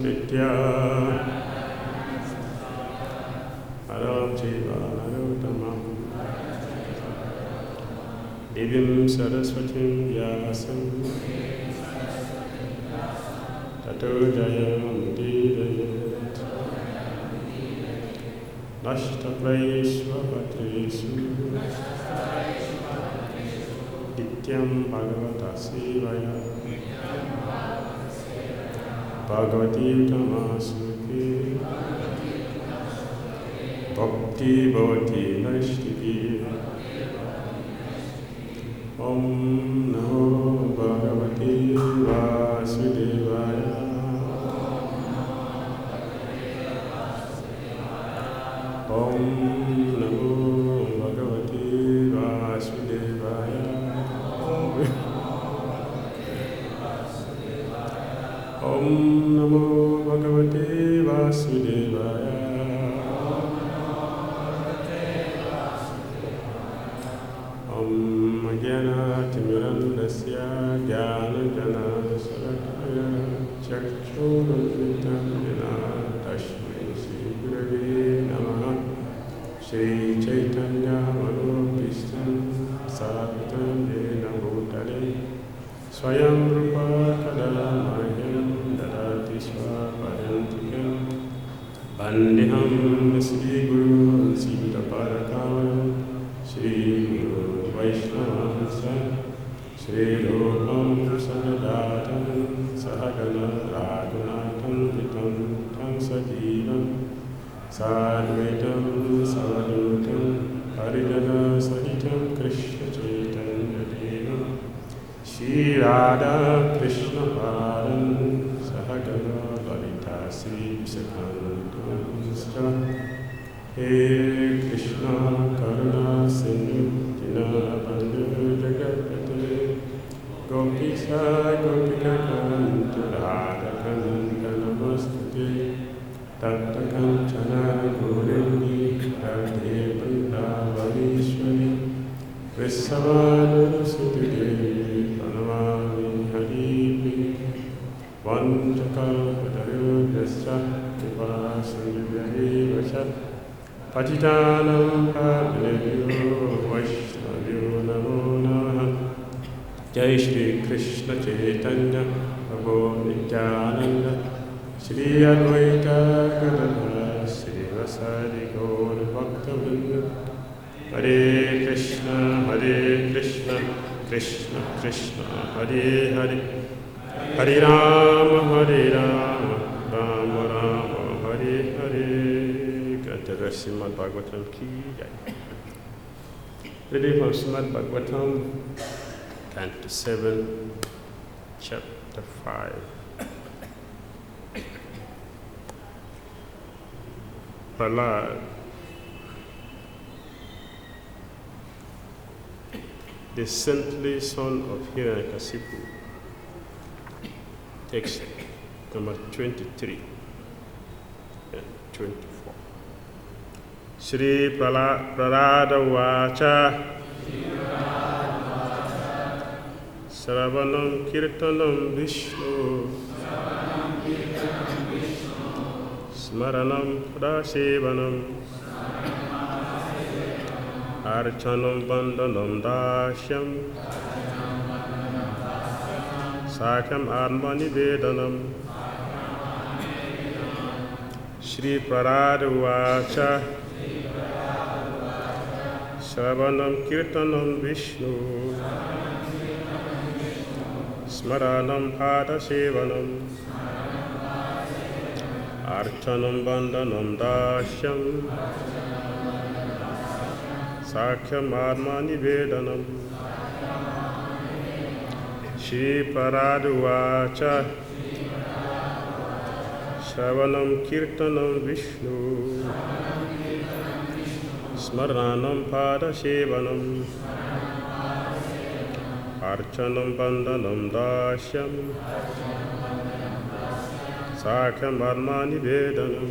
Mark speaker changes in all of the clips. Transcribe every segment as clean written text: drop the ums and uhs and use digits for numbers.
Speaker 1: Nitya Aram Jiva Narotamam Divim Saraswatim Vyasam Tato Jayam Dhirayat Nashtapraishva Patresu Nityam Bhagavata Sevaya Bhagavati Uttamasukhi Bhakti Bhavati Naishtivi Om Namo Bhagavati Vasudevaya Om Namo Bhagavati Vasudevaya Om Namo Bhagavate Vasudevaya Om Jnana Timirandasya Jnana Jana Salakaya Chakshurumritam Jnana Tashmai Sri Gurave Namaha Shri Chaitanya Manopishtam Savitam Jena Bhutale Swayam Rupa Kadamayam Vandeham Sri Guru Sita Parakam Sri Guru Vaishnava Sri Rupam Sanadatam Sahagana Raghunatham Vitam Tam Sajivam Sadvaitam Savadutam Harijana Sahitam Krishna Chaitanya Devam Shri Radha Krishna Param Sahagana Lalita Sri Visakantam He Krishna Karuna Sindhu Dinabandhu Jagatpate Gopisa Gopika Kantu Radha Kanta Namastate Tatta Kanchana Gaurani Radhe Vrindavaneshwari Vrisavana Sutidevi Pranamami Haripi Vanchakal Yasya Kipa Sindhyahi Vasya Patitanam Pavneyo Vaishnavyo Namo Namaha Jai Shri Krishna Chaitanya Prabhu Nityananda Shri Advaita Gadadhara Shri Vasadi Gaur Bhaktavinda Hare Krishna Krishna Krishna Hare Hare Hare Rama Rama Rama Hare Hare. Granted Srimad Bhagavatam ki jai. Reading from Srimad Bhagavatam, Canto 7, Chapter 5. Prahlad, the saintly son of Hiranyakasipu. Text number 23 and 24. Shri Prahlada Vacha Sravanam Kirtanam Vishnu Smaranam Pradasevanam Archanam Bandhanam Dashyam Sakham Armani Vedanam Shri Prahlada Vacha Sravanam Kirtanam Vishnu Smaranam Padasevanam Archanam Bandhanam Dashyam Sakyam Armani Vedanam Shri Prahlada Vacha Shravanam Kirtanam Vishnu Smaranam Padasevanam Archanam Bandhanam Dashyam Sakham Armani Vedanam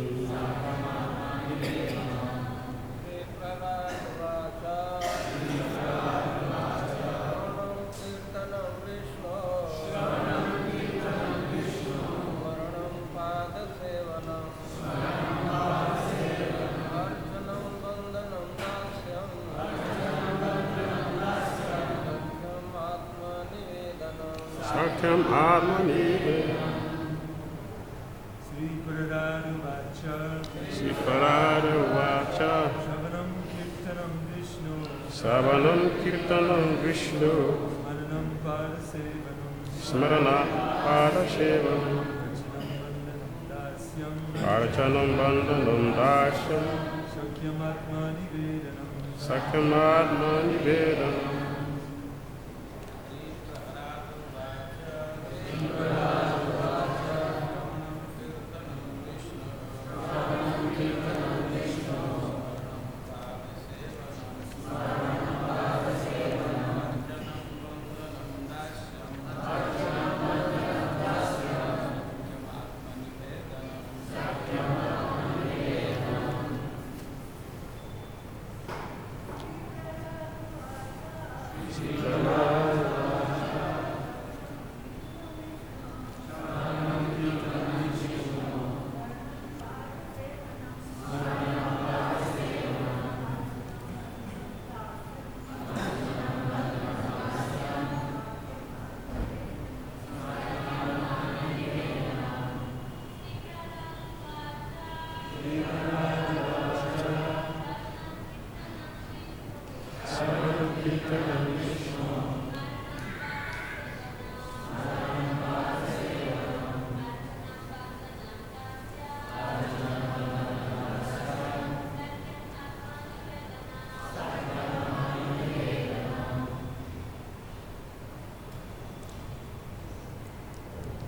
Speaker 1: Sakyam Atmanivedanam.
Speaker 2: Sri Paradaru Vacha.
Speaker 1: Sri Paradaru Vacha.
Speaker 2: Shravanam Kirtanam Vishnu.
Speaker 1: Savanam Kirtanam Vishnu.
Speaker 2: Smaranam Padasevanam.
Speaker 1: Smarana Padasevanam. Archanam Bandhanam Dasyam.
Speaker 2: Sakyam Atmanivedanam.
Speaker 1: Sakyam Atmanivedanam.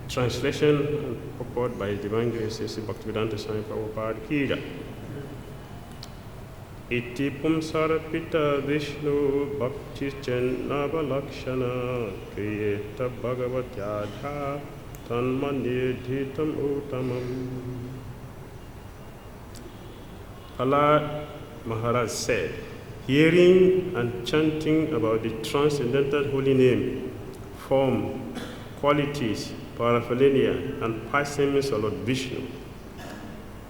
Speaker 1: Translation and purport by Divine Grace Bhaktivedanta Swami Prabhupada Kija. Iti pumsarapita Vishnu Bhakti Chenava Lakshana Kriyeta Bhagavatyadha Tanmanidhitam Uttamam. Allah Maharaj said, hearing and chanting about the transcendental holy name, form, qualities, paraphernalia, and pastimes of Lord Vishnu,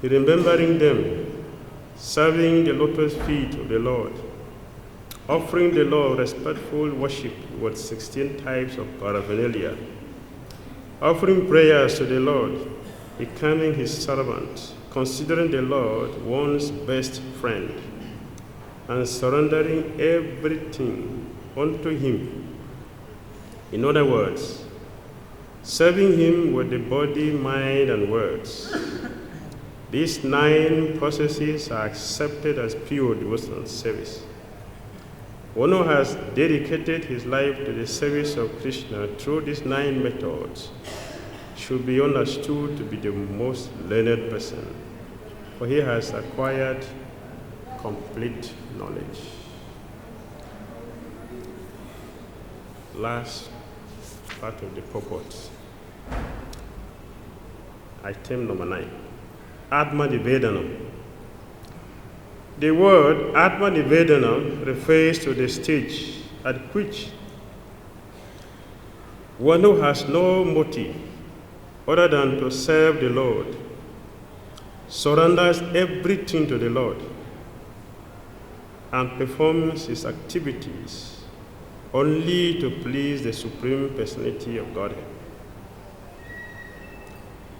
Speaker 1: remembering them, serving the lotus feet of the Lord, offering the Lord respectful worship with 16 types of paraphernalia, offering prayers to the Lord, becoming his servant, considering the Lord one's best friend, and surrendering everything unto him. In other words, serving him with the body, mind, and words. These 9 processes are accepted as pure devotional service. One who has dedicated his life to the service of Krishna through these 9 methods should be understood to be the most learned person, for he has acquired complete knowledge. Last part of the purport. Item number 9. Atma Nivedanam. The word Atma Nivedanam refers to the stage at which one who has no motive other than to serve the Lord surrenders everything to the Lord and performs his activities only to please the Supreme Personality of Godhead.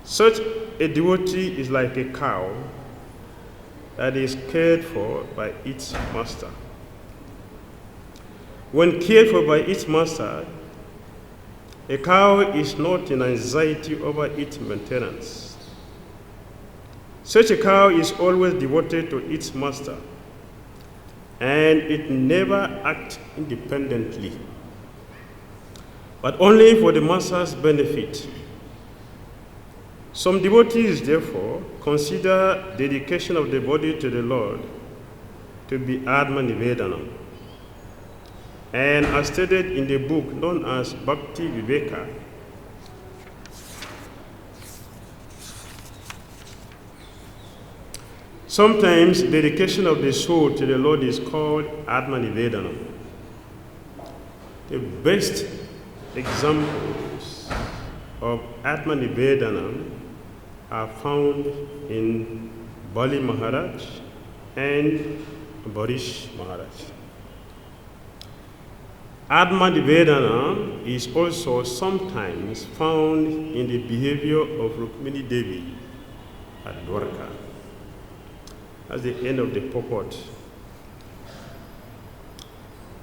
Speaker 1: Such a devotee is like a cow that is cared for by its master. When cared for by its master, a cow is not in anxiety over its maintenance. Such a cow is always devoted to its master, and it never acts independently, but only for the master's benefit. Some devotees, therefore, consider dedication of the body to the Lord to be Atma Nivedanam. And as stated in the book known as Bhakti Viveka, sometimes dedication of the soul to the Lord is called Atma Nivedanam. The best examples of Atma Nivedanam are found in Bali Maharaj and Barish Maharaj. Atma-nivedana is also sometimes found in the behavior of Rukmini Devi at Dwarka. That's the end of the purport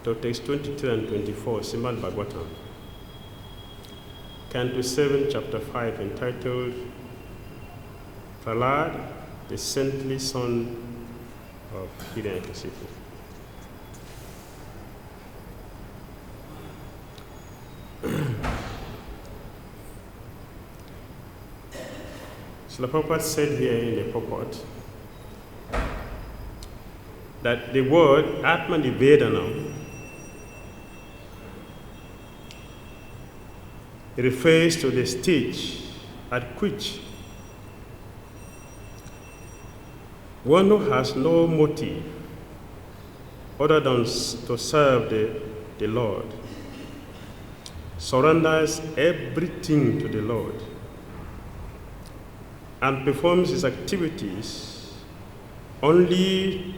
Speaker 1: to text 23 and 24, Srimad Bhagavatam. Canto 7, chapter 5, entitled Prahlad, the saintly son of Hiranyakasipu. Srila Prabhupada said here in the purport that the word Atma-nivedana refers to the stage at which one who has no motive other than to serve the Lord surrenders everything to the Lord and performs his activities only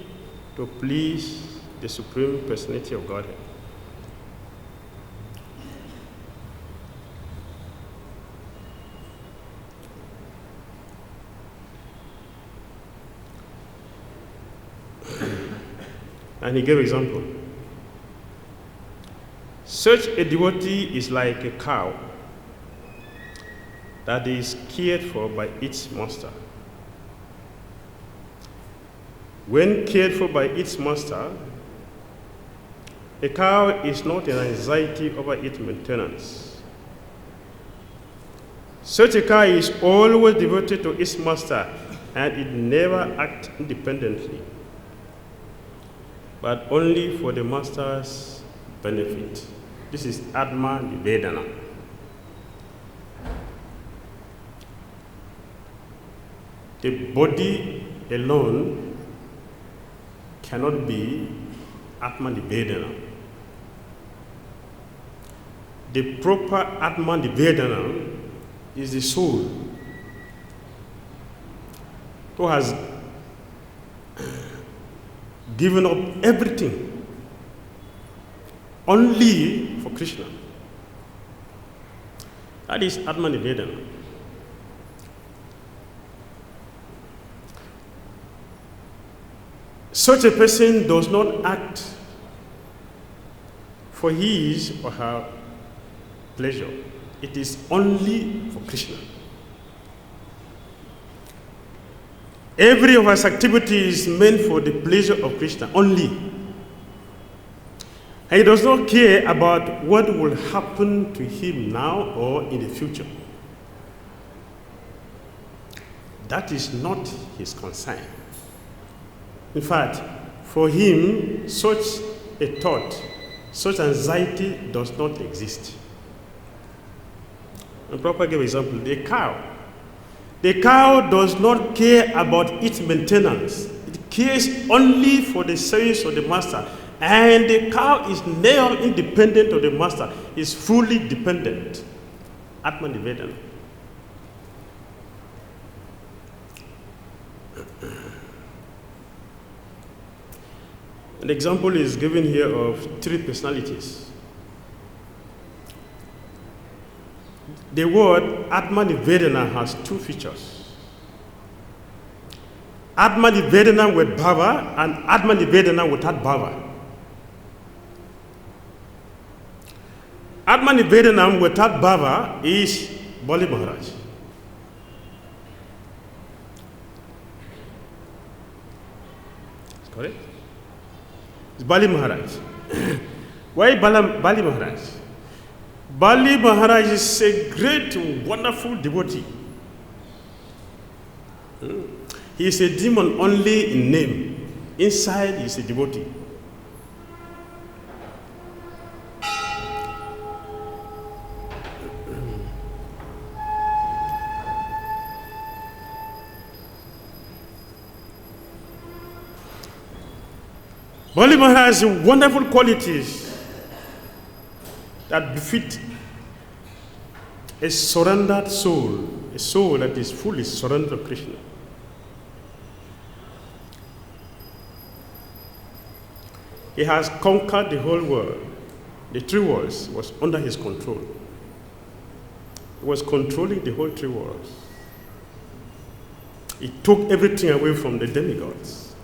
Speaker 1: to please the Supreme Personality of Godhead. And he gave example. Such a devotee is like a cow that is cared for by its master. When cared for by its master, a cow is not in anxiety over its maintenance. Such a cow is always devoted to its master, and it never acts independently, but only for the master's benefit. This is Atma-nivedana. The body alone cannot be Atma-nivedana. The proper Atma-nivedana is the soul who has given up everything only for Krishna. That is Atma-nivedana. Such a person does not act for his or her pleasure. It is only for Krishna. Every of us activity is meant for the pleasure of Krishna only. And he does not care about what will happen to him now or in the future. That is not his concern. In fact, for him, such a thought, such anxiety does not exist. And Prabhupada gave example, the cow. The cow does not care about its maintenance. It cares only for the service of the master. And the cow is never independent of the master, is fully dependent. Atma-nivedana. An example is given here of three personalities. The word Atma-nivedana has two features. Atma-nivedana with bhava and Atma-nivedana without bhava. Atma-nivedana without bhava is Bali Maharaj. Correct? It's Bali Maharaj. Why Bali Maharaj? Bali Maharaj is a great, wonderful devotee. He is a demon only in name. Inside, he is a devotee. Bali Maharaj has wonderful qualities that befit a surrendered soul a soul that is fully surrendered to Krishna. He has conquered the whole world. The three worlds was under his control. He was controlling the whole three worlds. He took everything away from the demigods.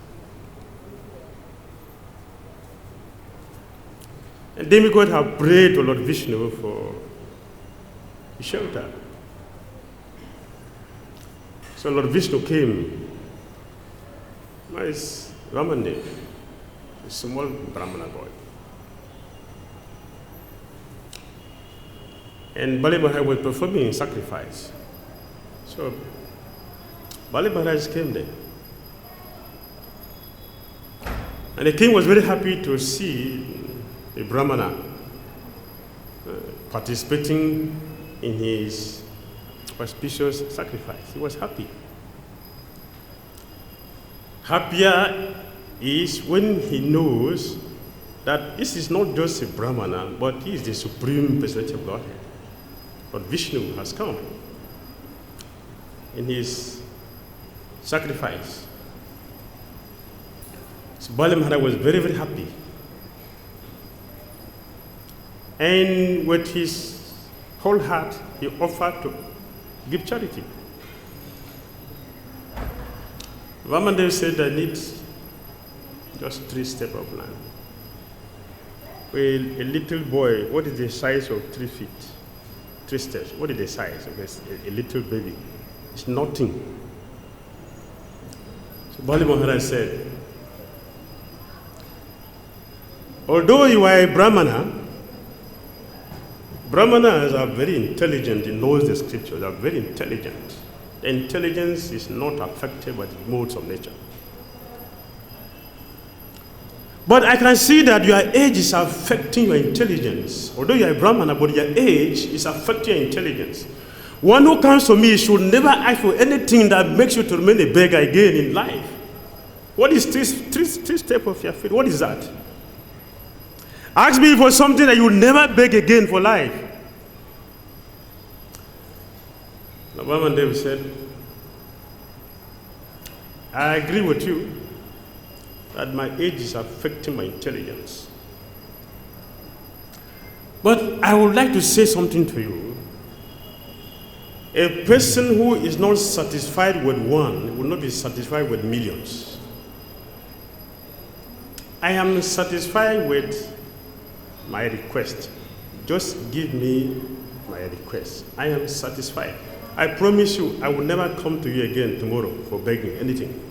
Speaker 1: And demigods have prayed to Lord Vishnu for shelter. So Lord Vishnu came. It's Ramande, a small Brahmana boy. And Bali Maharaj was performing a sacrifice. So Bali Maharaj came there. And the king was very happy to see a Brahmana participating in his auspicious sacrifice. He was happy. Happier is when he knows that this is not just a Brahmana, but he is the supreme personality of Godhead. But Vishnu has come in his sacrifice. So Bali Maharaj was very, very happy. And with his whole heart, he offered to give charity. Vamandev said, I need just 3 steps of land. Well, a little boy, what is the size of 3 feet? 3 steps. What is the size of a little baby? It's nothing. So Bali Maharaj said, although you are a Brahmana, Brahmanas are very intelligent, he knows the scriptures, they are very intelligent. The intelligence is not affected by the modes of nature. But I can see that your age is affecting your intelligence. Although you are a Brahmana, but your age is affecting your intelligence. One who comes to me should never ask for anything that makes you to remain a beggar again in life. What is three steps of your faith? What is that? Ask me for something that you will never beg again for life. Navamandev said, I agree with you that my age is affecting my intelligence. But I would like to say something to you. A person who is not satisfied with one will not be satisfied with millions. I am satisfied with my request. Just give me my request. I am satisfied. I promise you, I will never come to you again tomorrow for begging anything.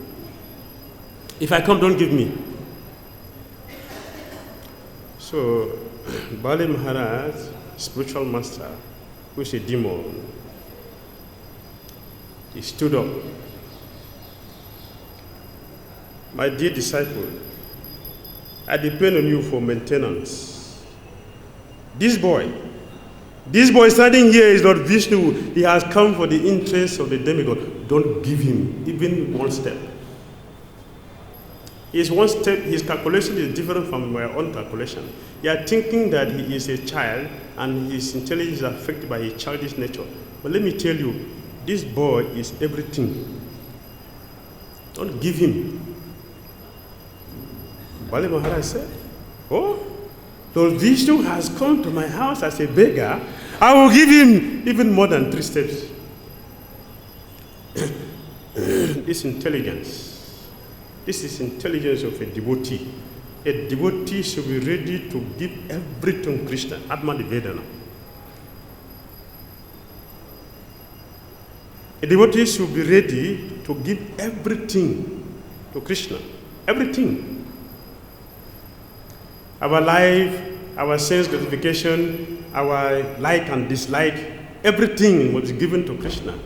Speaker 1: If I come, don't give me. So, Bali Maharaj, spiritual master, who is a demon, he stood up. My dear disciple, I depend on you for maintenance. This boy standing here is Lord Vishnu. He has come for the interest of the demigod. Don't give him even one step. His one step, his calculation is different from my own calculation. You are thinking that he is a child and his intelligence is affected by his childish nature. But let me tell you, this boy is everything. Don't give him. Bali Maharaj said, oh, Lord Vishnu has come to my house as a beggar. I will give him even more than 3 steps. This is intelligence of a devotee. A devotee should be ready to give everything to Krishna. Atma Nivedana. A devotee should be ready to give everything to Krishna. Everything. Our life, our sense gratification, our like and dislike, everything was given to Krishna.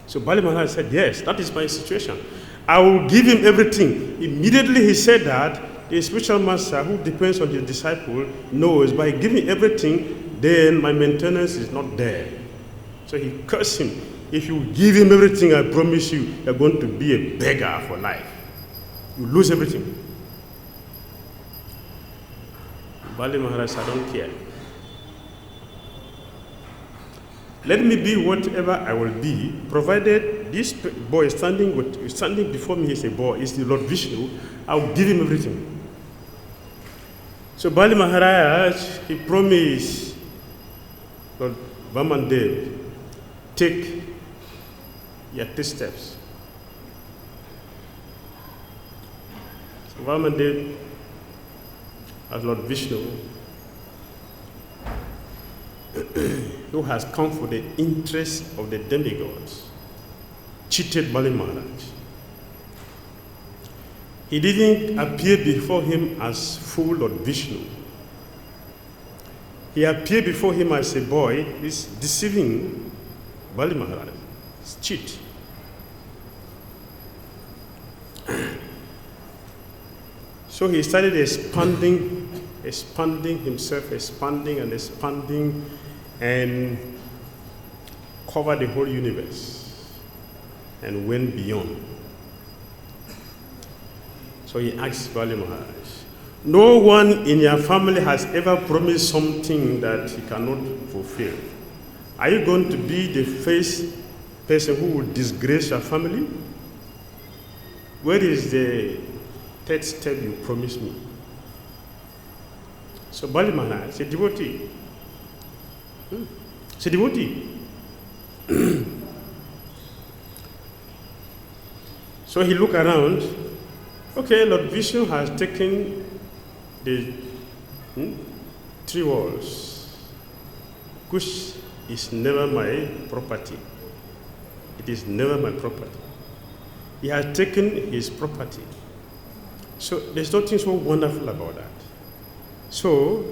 Speaker 1: So Bali Maharaj said, yes, that is my situation. I will give him everything. Immediately he said that, the spiritual master who depends on his disciple knows by giving everything, then my maintenance is not there. So he cursed him. If you give him everything, I promise you, you're going to be a beggar for life. You lose everything. Bali Maharaj said, I don't care. Let me be whatever I will be, provided this boy standing before me is a boy, is the Lord Vishnu, I will give him everything. So Bali Maharaj, he promised Lord Vamandev, take your 3 steps. So Vamandev, as Lord Vishnu, who has come for the interest of the demigods, cheated Bali Maharaj. He didn't appear before him as full Lord Vishnu. He appeared before him as a boy. He's deceiving Bali Maharaj. It's cheat. So he started expanding himself, expanding and covered the whole universe and went beyond. So he asked Bali Maharaj, no one in your family has ever promised something that he cannot fulfill. Are you going to be the first person who will disgrace your family? Where is the 3rd step you promised me? So Bali Maharaj is a devotee. It's a devotee. So he looked around. Okay, Lord Vishnu has taken the 3 walls, which is never my property. It is never my property. He has taken his property. So there's nothing so wonderful about that. So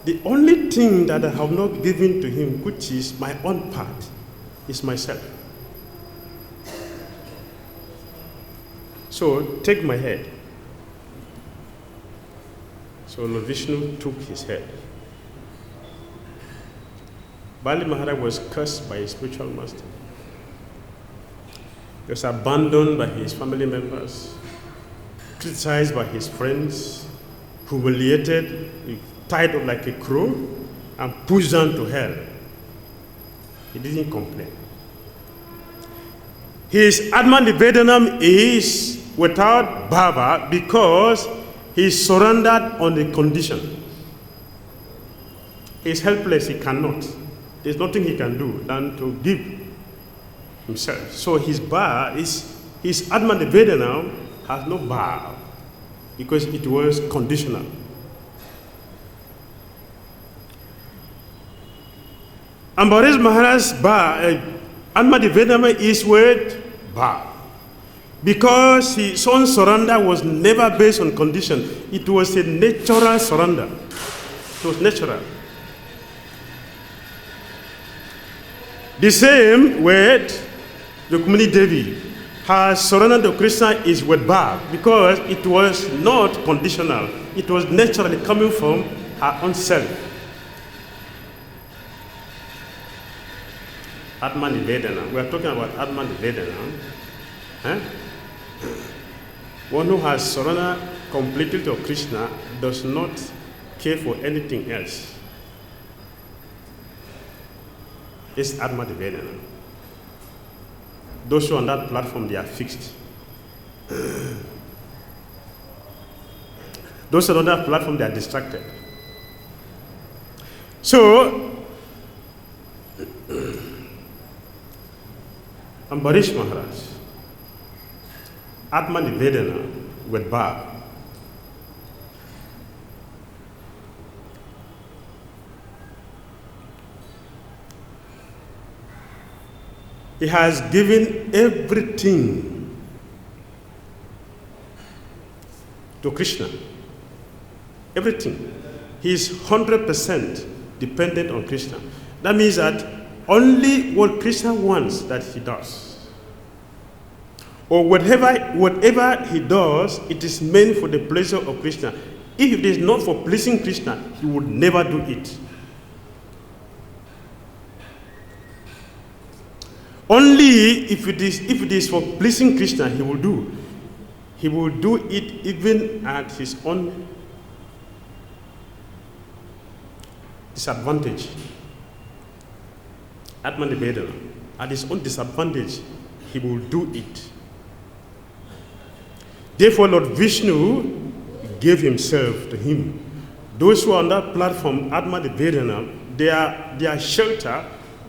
Speaker 1: the only thing that I have not given to him, which is my own part, is myself. So take my head. So Lord Vishnu took his head. Bali Maharaj was cursed by his spiritual master. He was abandoned by his family members, criticized by his friends, humiliated, tied up like a crow, and pushed down to hell. He didn't complain. His Atma Nivedanam is without bhava because he surrendered on the condition. He is helpless, he cannot. There's nothing he can do than to give himself. So his Atma Nivedanam has no bhava because it was conditional. Ambarish Maharaj's Atma Nivedanam is with bhava. Because his own surrender was never based on condition. It was a natural surrender. It was natural. The same with Rukmini Devi. Her surrender to Krishna is with bhava because it was not conditional. It was naturally coming from her own self. Atma Nivedana. We are talking about Atma Nivedana. One who has surrendered completely to Krishna does not care for anything else. It's Atma Nivedana. Those who are on that platform, they are fixed. Those who are on that platform, they are distracted. So, Ambarish Maharaj, Atma Nivedana with bhava. He has given everything to Krishna. Everything. He is 100% dependent on Krishna. That means that only what Krishna wants that he does. Or whatever he does, it is meant for the pleasure of Krishna. If it is not for pleasing Krishna, he would never do it. Only if it is for pleasing Krishna, he will do. He will do it even at his own disadvantage. Atman Nivedana, at his own disadvantage, he will do it. Therefore, Lord Vishnu gave himself to him. Those who are on that platform, Atman Nivedana, their shelter,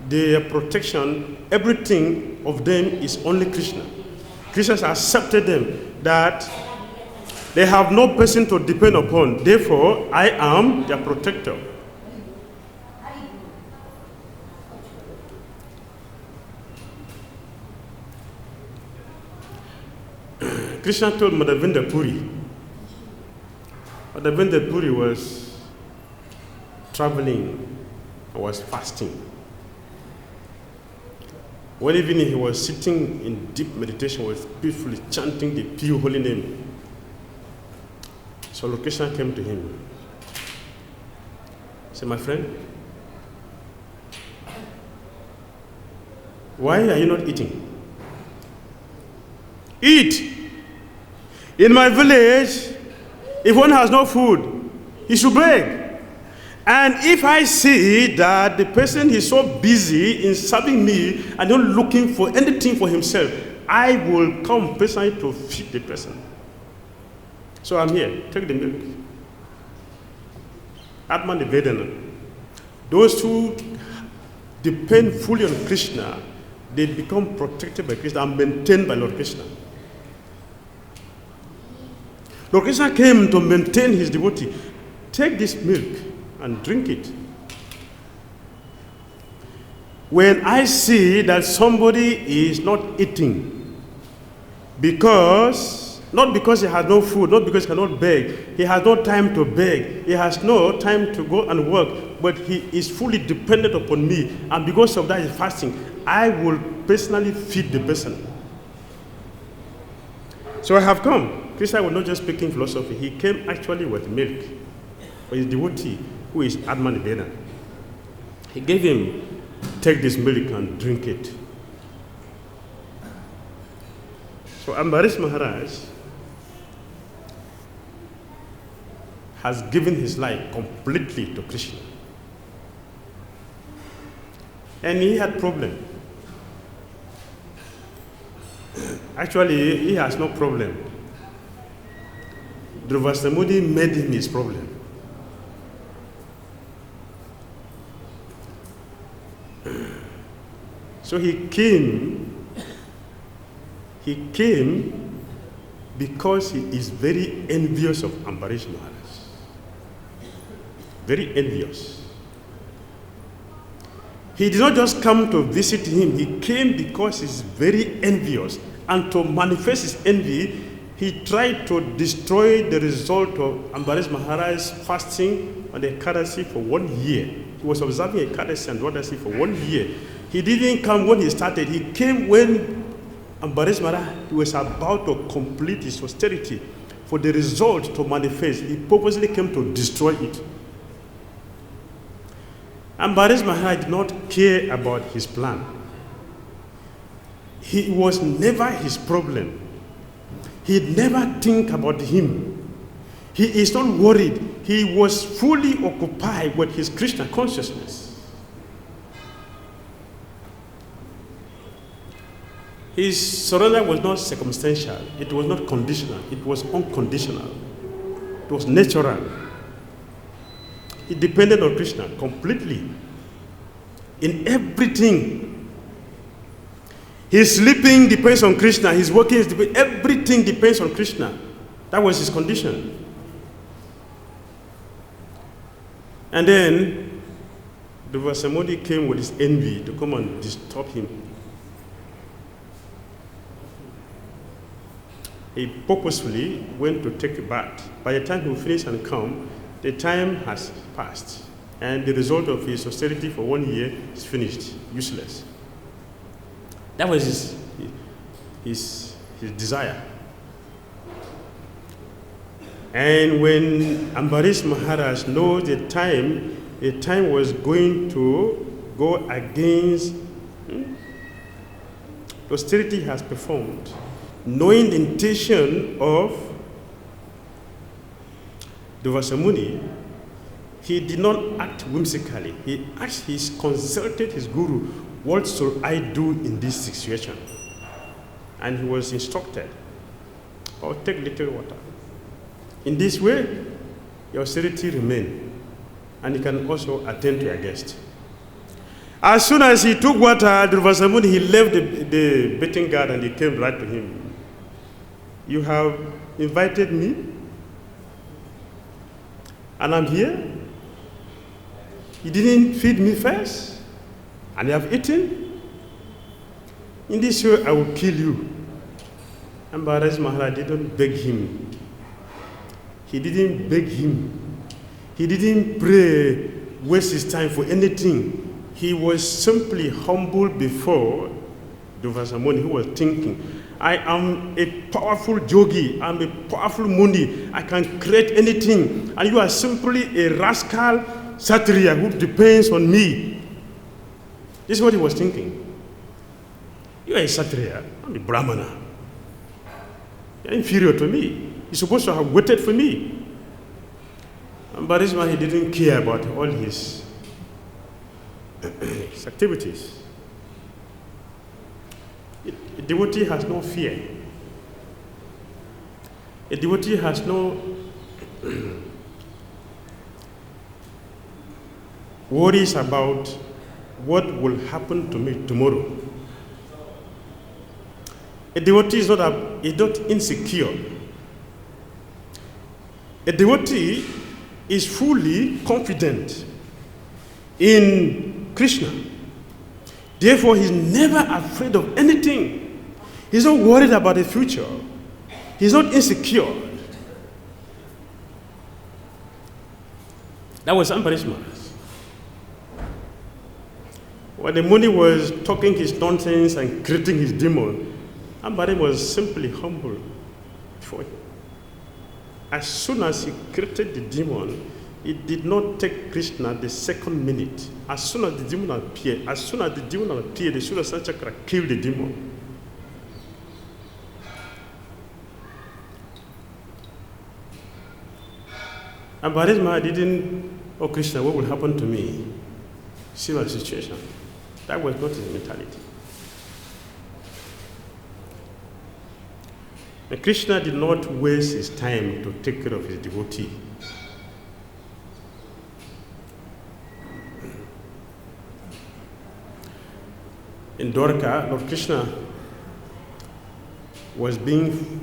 Speaker 1: their protection, everything of them is only Krishna. Krishna has accepted them that they have no person to depend upon. Therefore, I am their protector. Krishna told Madhavendra Puri. Madhavendra Puri was traveling, was fasting. One evening he was sitting in deep meditation, was peacefully chanting the pure holy name. So Lord Krishna came to him. He said, my friend, why are you not eating? Eat! In my village, if one has no food, he should beg. And if I see that the person is so busy in serving me and not looking for anything for himself, I will come personally to feed the person. So I'm here. Take the milk. Atman Nivedana. Those who depend fully on Krishna, they become protected by Krishna and maintained by Lord Krishna. Lord Krishna came to maintain his devotee. Take this milk and drink it. When I see that somebody is not eating, not because he has no food, not because he cannot beg, he has no time to beg, he has no time to go and work, but he is fully dependent upon me, and because of that he's fasting, I will personally feed the person. So I have come. Krishna was not just speaking philosophy, he came actually with milk for his devotee, who is Atman Nivedana. He gave him, take this milk and drink it. So Ambarish Maharaj has given his life completely to Krishna. And he had problem. Actually, he has no problem. Dhruvasamudi made him his problem. So he came because he is very envious of Ambarish Maharaj. Very envious. He did not just come to visit him, he came because he's very envious. And to manifest his envy, he tried to destroy the result of Ambarish Maharaj's fasting on the Ekadasi for 1 year. He was observing Ekadasi and Dwadasi for 1 year. He didn't come when he started. He came when Ambarish Maharaj was about to complete his austerity. For the result to manifest, he purposely came to destroy it. Ambarish Maharaj did not care about his plan. He was never his problem. He never think about him. He is not worried. He was fully occupied with his Krishna consciousness. His surrender was not circumstantial. It was not conditional. It was unconditional. It was natural. He depended on Krishna completely. In everything. His sleeping depends on Krishna. His working, everything depends on Krishna. That was his condition. And then, Dhruvasamudi came with his envy to come and disturb him. He purposefully went to take a bath. By the time he finished and come, the time has passed. And the result of his austerity for 1 year is finished, useless. That was his desire. And when Ambarish Maharaj knows the time was going to go against the austerity has performed, knowing the intention of Dhruvasamuni, he did not act whimsically. He consulted his guru, what should I do in this situation? And he was instructed, take little water. In this way, your austerity remain, and you can also attend to your guest. As soon as he took water, Durvasamuni, he left the bathing guard and he came right to him. You have invited me, and I'm here. You didn't feed me first, and you have eaten. In this way, I will kill you. And Bharaj Maharaj didn't beg him. He didn't beg him. He didn't pray, waste his time for anything. He was simply humble before Durvasamuni, who was thinking, I am a powerful yogi, I'm a powerful muni, I can create anything, and you are simply a rascal Kshatriya who depends on me. This is what he was thinking. You are a Kshatriya, I'm a Brahmana. You're inferior to me. You're supposed to have waited for me. But this man, he didn't care about all his activities. A devotee has no fear. A devotee has no worries about what will happen to me tomorrow. A devotee is not insecure. A devotee is fully confident in Krishna. Therefore, he's never afraid of anything. He's not worried about the future. He's not insecure. That was Ambarish Maharaj. When the Muni was talking his nonsense and creating his demon, Ambarish was simply humble before him. As soon as he created the demon, it did not take Krishna the second minute. As soon as the demon appeared, the Sudarshan Chakra killed the demon. And Bharaj Maharaj didn't, oh Krishna, what will happen to me? See my situation. That was not his mentality. And Krishna did not waste his time to take care of his devotee. In Dwarka, Lord Krishna was being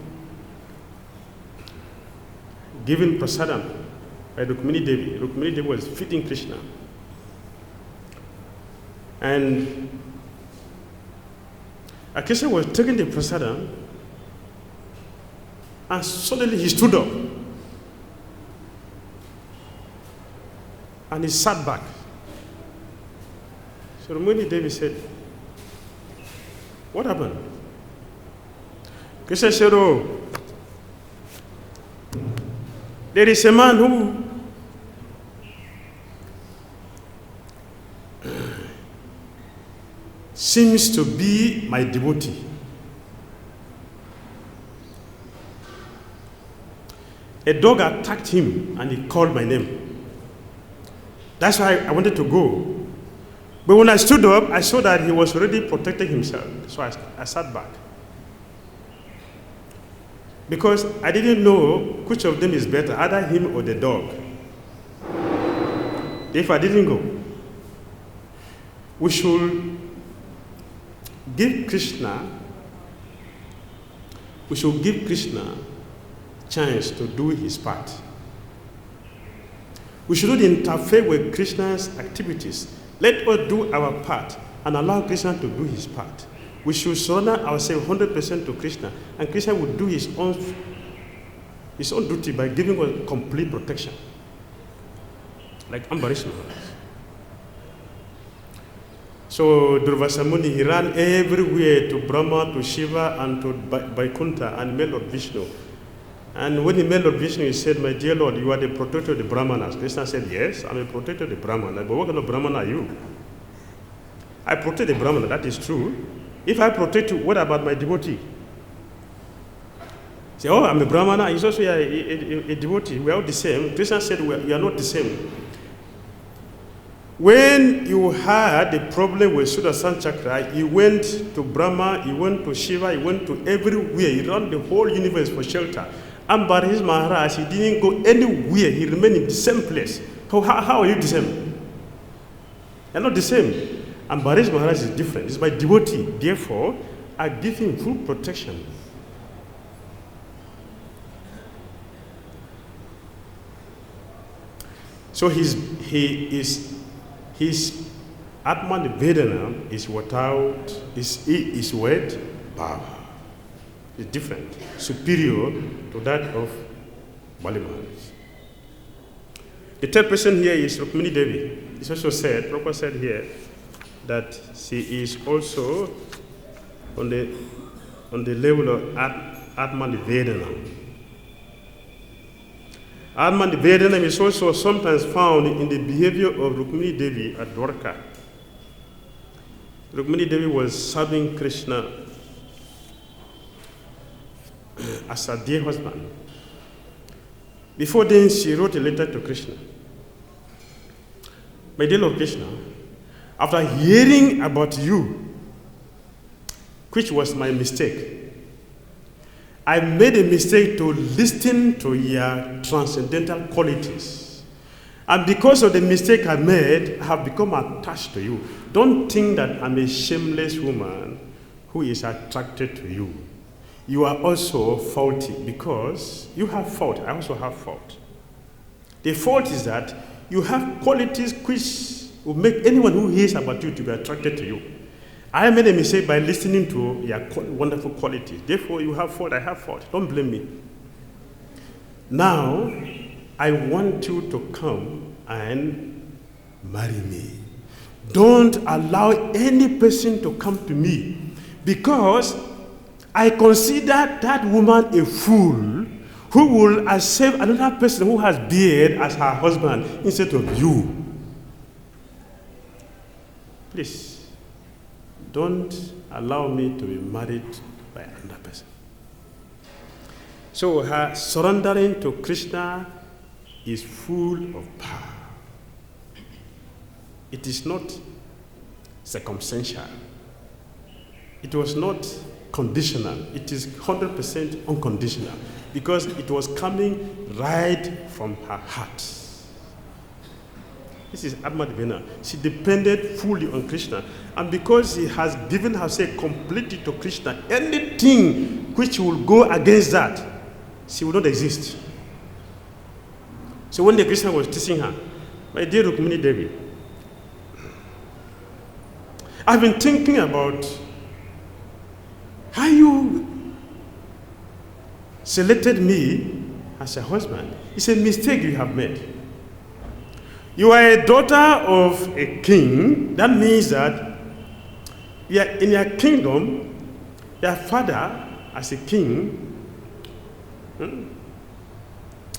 Speaker 1: given prasadam by Rukmini Devi. Rukmini Devi was feeding Krishna. And Krishna was taking the prasadam, and suddenly he stood up. And he sat back. So Rukmini Devi said, what happened? Krishna said, oh, there is a man who seems to be my devotee. A dog attacked him and he called my name. That's why I wanted to go. But when I stood up, I saw that he was already protecting himself. So I sat back. Because I didn't know which of them is better, either him or the dog. If I didn't go, we should give Krishna chance to do his part. We should not interfere with Krishna's activities. Let us do our part and allow Krishna to do his part. We should surrender ourselves 100% to Krishna, and Krishna will do his own duty by giving us complete protection. Like Ambarish Maharaj. So Durvasamuni, he ran everywhere to Brahma, to Shiva, and to Vaikuntha, and met Lord Vishnu. And when he met Lord Vishnu, he said, my dear Lord, you are the protector of the Brahmanas. Krishna said, yes, I'm a protector of the Brahmanas. But what kind of Brahmana are you? I protect the Brahmana, that is true. If I protect you, what about my devotee? Say, oh, I'm a Brahmana, he's also a devotee. We are all the same. Krishna said, we are not the same. When you had a problem with Sudarshan Chakra, he went to Brahma, he went to Shiva, he went to everywhere. He ran the whole universe for shelter. And Bharihis Maharaj, he didn't go anywhere. He remained in the same place. How are you the same? You're not the same. And Bharihis Maharaj is different. He's my devotee. Therefore, I give him full protection. So his Atman Vedana is without, is with power. It's different, superior to that of Bali Maharaj. The third person here is Rukmini Devi. It's also said, Prabhupada said here, that she is also on the level of Atman Vedana. Atman Vedana is also sometimes found in the behavior of Rukmini Devi at Dwarka. Rukmini Devi was serving Krishna as a dear husband. Before then, she wrote a letter to Krishna. My dear Lord Krishna, after hearing about you, which was my mistake, I made a mistake to listen to your transcendental qualities. And because of the mistake I made, I have become attached to you. Don't think that I'm a shameless woman who is attracted to you. You are also faulty because you have fault. I also have fault. The fault is that you have qualities which will make anyone who hears about you to be attracted to you. I made a mistake by listening to your wonderful qualities. Therefore, you have fault, I have fault. Don't blame me. Now, I want you to come and marry me. Don't allow any person to come to me, because I consider that woman a fool who will accept another person who has beard as her husband instead of you. Please, don't allow me to be married by another person. So her surrendering to Krishna is full of power. It is not circumstantial. It was not conditional. It is 100% unconditional, because it was coming right from her heart. This is Atmadvena. She depended fully on Krishna. And because she has given herself completely to Krishna, anything which will go against that, she will not exist. So when the Krishna was teaching her, my dear Rukmini Devi, I've been thinking about how you selected me as a husband. It's a mistake you have made. You are a daughter of a king. That means that in your kingdom, your father, as a king,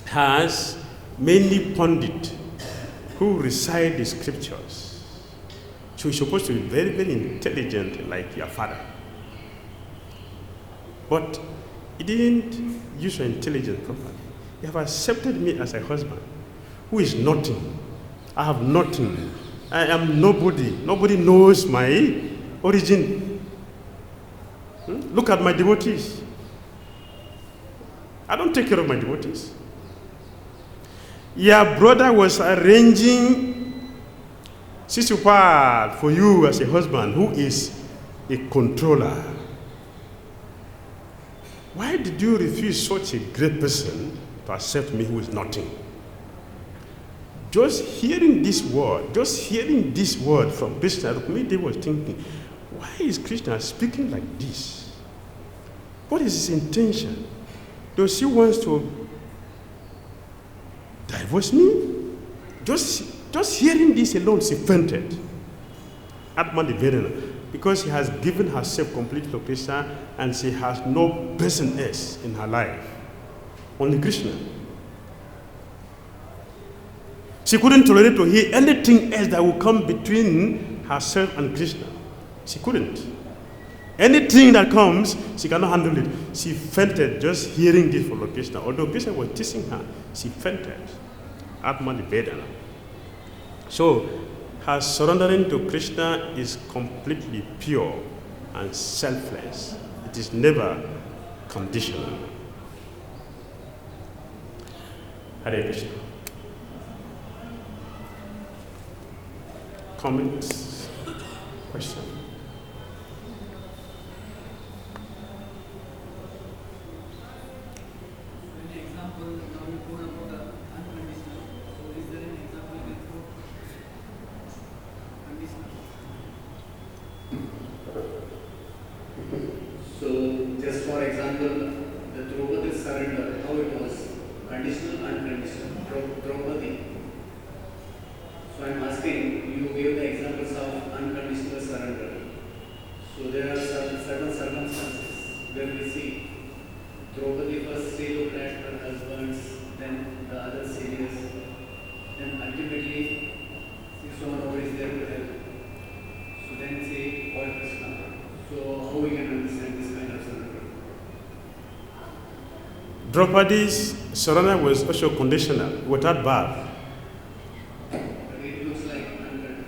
Speaker 1: has many pundits who recite the scriptures. So you're supposed to be very, very intelligent like your father. But he didn't use your intelligence properly. You have accepted me as a husband who is nothing. I have nothing. I am nobody. Nobody knows my origin. Look at my devotees. I don't take care of my devotees. Your brother was arranging Sisupal for you as a husband who is a controller. Why did you refuse such a great person to accept me who is nothing? Just hearing this word from Krishna, Rukmini was thinking, why is Krishna speaking like this? What is his intention? Does he want to divorce me? Just hearing this alone, she fainted. Atman Vedana. Because she has given herself completely to Krishna and she has no person else in her life. Only Krishna. She couldn't tolerate to hear anything else that would come between herself and Krishna. She couldn't. Anything that comes, she cannot handle it. She fainted just hearing this from Lord Krishna. Although Krishna was teaching her, she fainted. Atman Vedana. So her surrendering to Krishna is completely pure and selfless. It is never conditional. Hare Krishna. Comments? Question?
Speaker 3: So, just for example, the Draupadi surrender, how it was, conditional, unconditional, Draupadi. So, I am asking, you gave the examples of unconditional surrender. So, there are certain circumstances where we see Draupadi first she looked at her husbands, then the other seniors, then ultimately, if someone over is there to help. So, then say, call Krishna. So, how we can understand this kind of surrender?
Speaker 1: Draupadi's surrender was also conditional, without bar.
Speaker 3: It looks like unconditional.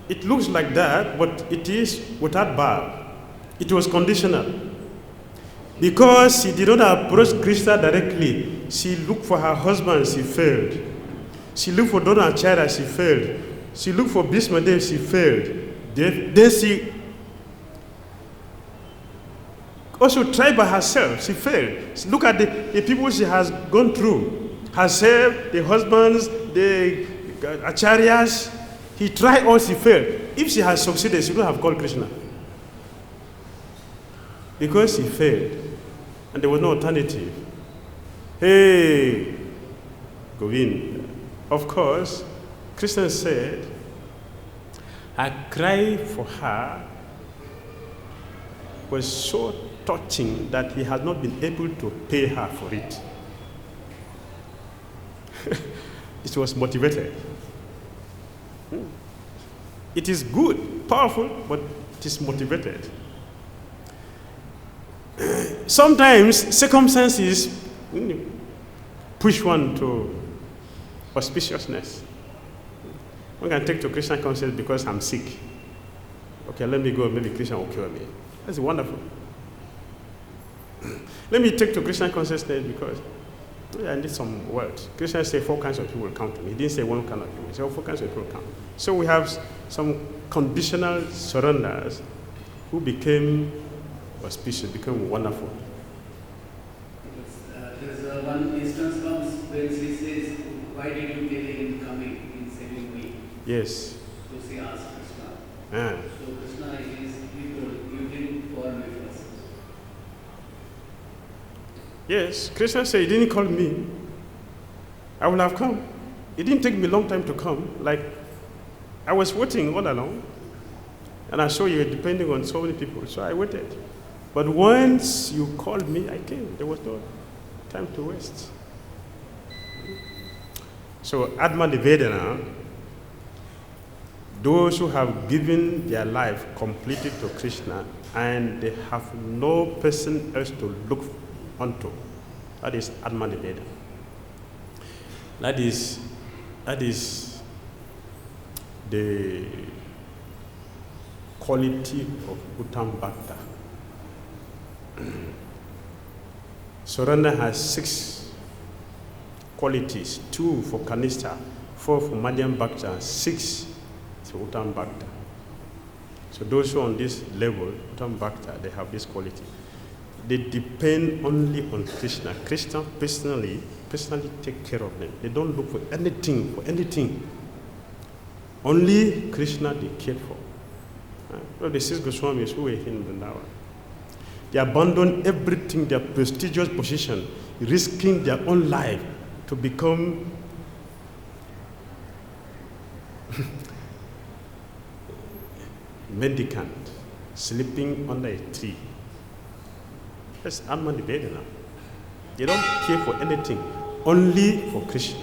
Speaker 1: It looks like that, but it is without bar. It was conditional. Because she did not approach Krishna directly, she looked for her husband, she failed. She looked for Dronacharya, she failed. She looked for Bhishma Dev, she failed. Then she also tried by herself, she failed. She look at the people she has gone through. Herself, the husbands, the acharyas. He tried all, she failed. If she had succeeded, she would have called Krishna. Because she failed. And there was no alternative. Hey, Govind. Of course, Krishna said, I cry for her was so touching that he has not been able to pay her for it. It was motivated. It is good, powerful, but it is motivated. Sometimes circumstances push one to auspiciousness. One can take to Krishna consciousness because I'm sick. Okay, let me go, maybe Krishna will cure me. That's wonderful. Let me take to Krishna consciousness because I need some words. Krishna said 4 kinds of people will come to me. He didn't say 1 kind of people. He said 4 kinds of people will come. So we have some conditional surrenders who became auspicious, became wonderful.
Speaker 3: There's one instance comes when she says, why did you delay in coming, in saving me?
Speaker 1: Yes.
Speaker 3: So she asked Krishna.
Speaker 1: Ah.
Speaker 3: So Krishna is, he told, you didn't call me first.
Speaker 1: Yes, Krishna said, he didn't call me. I would have come. It didn't take me a long time to come. Like, I was waiting all along. And I saw you were depending on so many people, so I waited. But once you called me, I came. There was no time to waste. So, Atma Nivedana, those who have given their life completely to Krishna and they have no person else to look onto, that is Atma Nivedana. That is the quality of Uttam Bhakta. Surrender has 6 qualities, 2 for Kanishta, 4 for Madhyam Bhakta, 6 for Uttam Bhakta. So those who are on this level, Uttam Bhakta, they have this quality. They depend only on Krishna. Krishna personally take care of them. They don't look for anything. Only Krishna they care for. The 6 Goswamis who were here in Vrindavan, they abandoned everything, their prestigious position, risking their own life to become mendicant, sleeping under a tree. That's Atma Nivedana. They don't care for anything, only for Krishna.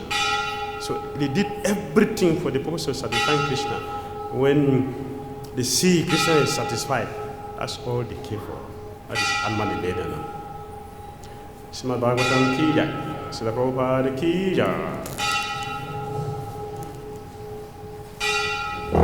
Speaker 1: So they did everything for the purpose of satisfying Krishna. When they see Krishna is satisfied, that's all they care for. That is Atma Nivedana. Srimad Bhagavatam ki jai. Srila Prabhupada ki jai.